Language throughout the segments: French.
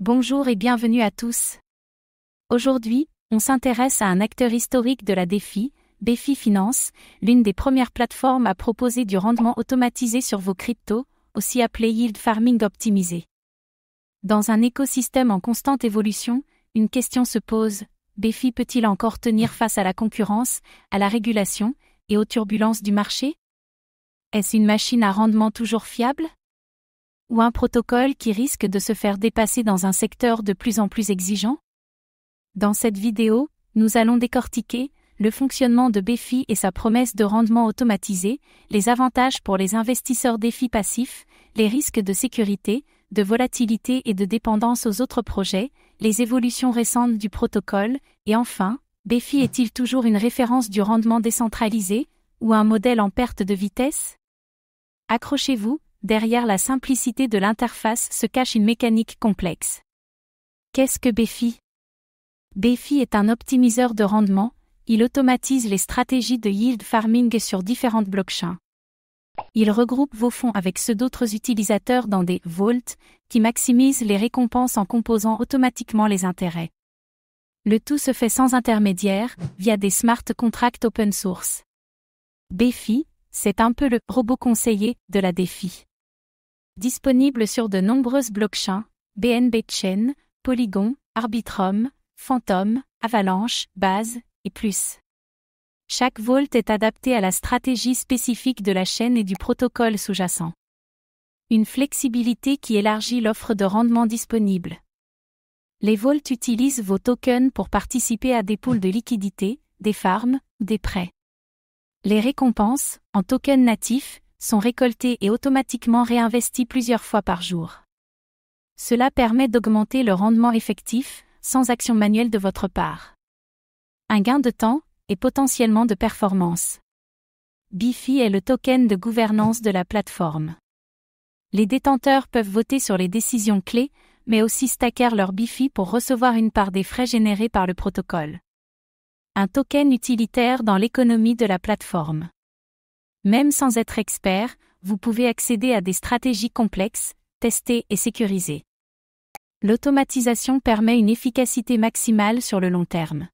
Bonjour et bienvenue à tous. Aujourd'hui, on s'intéresse à un acteur historique de la DeFi, BeFi Finance, l'une des premières plateformes à proposer du rendement automatisé sur vos cryptos, aussi appelé yield farming optimisé. Dans un écosystème en constante évolution, une question se pose, BeFi peut-il encore tenir face à la concurrence, à la régulation et aux turbulences du marché? Est-ce une machine à rendement toujours fiable? Ou un protocole qui risque de se faire dépasser dans un secteur de plus en plus exigeant? Dans cette vidéo, nous allons décortiquer le fonctionnement de BeFi et sa promesse de rendement automatisé, les avantages pour les investisseurs DeFi passifs, les risques de sécurité, de volatilité et de dépendance aux autres projets, les évolutions récentes du protocole, et enfin, BeFi est-il toujours une référence du rendement décentralisé, ou un modèle en perte de vitesse? Accrochez-vous, derrière la simplicité de l'interface se cache une mécanique complexe. Qu'est-ce que BeFi? BeFi est un optimiseur de rendement, il automatise les stratégies de yield farming sur différentes blockchains. Il regroupe vos fonds avec ceux d'autres utilisateurs dans des vaults, qui maximisent les récompenses en composant automatiquement les intérêts. Le tout se fait sans intermédiaire, via des smart contracts open source. BeFi, c'est un peu le robot conseiller de la DeFi. Disponible sur de nombreuses blockchains, BNB Chain, Polygon, Arbitrum, Phantom, Avalanche, Base, et plus. Chaque vault est adapté à la stratégie spécifique de la chaîne et du protocole sous-jacent. Une flexibilité qui élargit l'offre de rendement disponible. Les vaults utilisent vos tokens pour participer à des pools de liquidités, des farms, des prêts. Les récompenses, en tokens natifs, sont récoltées et automatiquement réinvesties plusieurs fois par jour. Cela permet d'augmenter le rendement effectif, sans action manuelle de votre part. Un gain de temps, et potentiellement de performance. BeFi est le token de gouvernance de la plateforme. Les détenteurs peuvent voter sur les décisions clés, mais aussi stacker leur BeFi pour recevoir une part des frais générés par le protocole. Un token utilitaire dans l'économie de la plateforme. Même sans être expert, vous pouvez accéder à des stratégies complexes, testées et sécurisées. L'automatisation permet une efficacité maximale sur le long terme.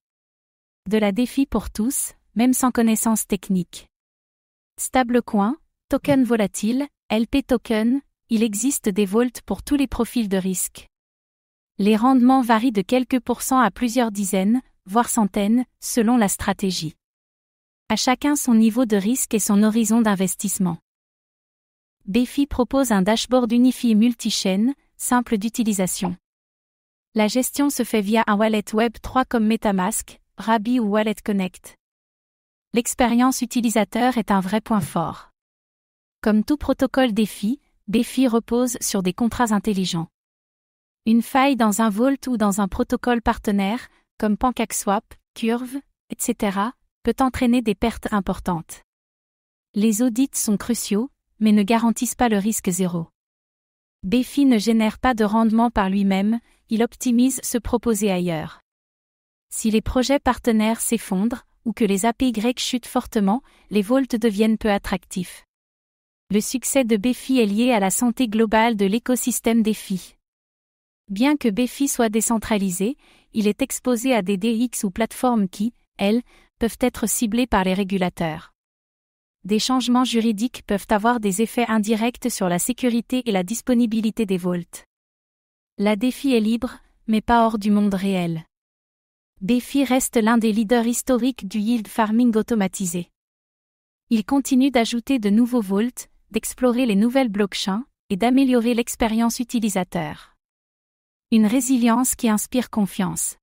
De la DeFi pour tous, même sans connaissance technique. Stablecoin, token volatile, LP token, il existe des vaults pour tous les profils de risque. Les rendements varient de quelques pourcents à plusieurs dizaines, voire centaines, selon la stratégie. À chacun son niveau de risque et son horizon d'investissement. BeFi propose un dashboard unifié multi-chaîne, simple d'utilisation. La gestion se fait via un wallet Web3 comme MetaMask, Rabi ou Wallet Connect. L'expérience utilisateur est un vrai point fort. Comme tout protocole DeFi, BeFi repose sur des contrats intelligents. Une faille dans un vault ou dans un protocole partenaire, comme PancakeSwap, Curve, etc., peut entraîner des pertes importantes. Les audits sont cruciaux, mais ne garantissent pas le risque zéro. BeFi ne génère pas de rendement par lui-même, il optimise ce proposé ailleurs. Si les projets partenaires s'effondrent, ou que les APY chutent fortement, les vaults deviennent peu attractifs. Le succès de BeFi est lié à la santé globale de l'écosystème DeFi. Bien que BeFi soit décentralisé, il est exposé à des DX ou plateformes qui, elles, peuvent être ciblées par les régulateurs. Des changements juridiques peuvent avoir des effets indirects sur la sécurité et la disponibilité des vaults. La DeFi est libre, mais pas hors du monde réel. BeFi reste l'un des leaders historiques du yield farming automatisé. Il continue d'ajouter de nouveaux vaults, d'explorer les nouvelles blockchains, et d'améliorer l'expérience utilisateur. Une résilience qui inspire confiance.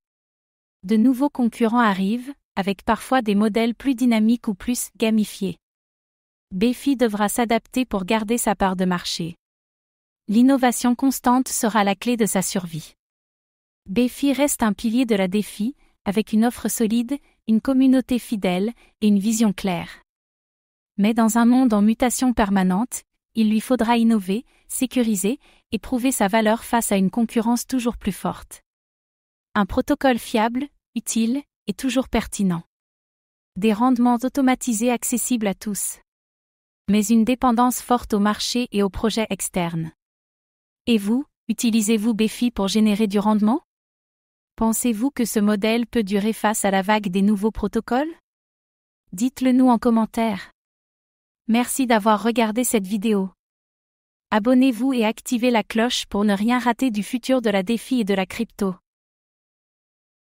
De nouveaux concurrents arrivent, avec parfois des modèles plus dynamiques ou plus gamifiés. BeFi devra s'adapter pour garder sa part de marché. L'innovation constante sera la clé de sa survie. BeFi reste un pilier de la DeFi, avec une offre solide, une communauté fidèle et une vision claire. Mais dans un monde en mutation permanente, il lui faudra innover, sécuriser et prouver sa valeur face à une concurrence toujours plus forte. Un protocole fiable, utile et toujours pertinent. Des rendements automatisés accessibles à tous. Mais une dépendance forte au marché et aux projets externes. Et vous, Utilisez-vous BeFi pour générer du rendement? Pensez-vous que ce modèle peut durer face à la vague des nouveaux protocoles? Dites-le nous en commentaire. Merci d'avoir regardé cette vidéo. Abonnez-vous et activez la cloche pour ne rien rater du futur de la DeFi et de la crypto.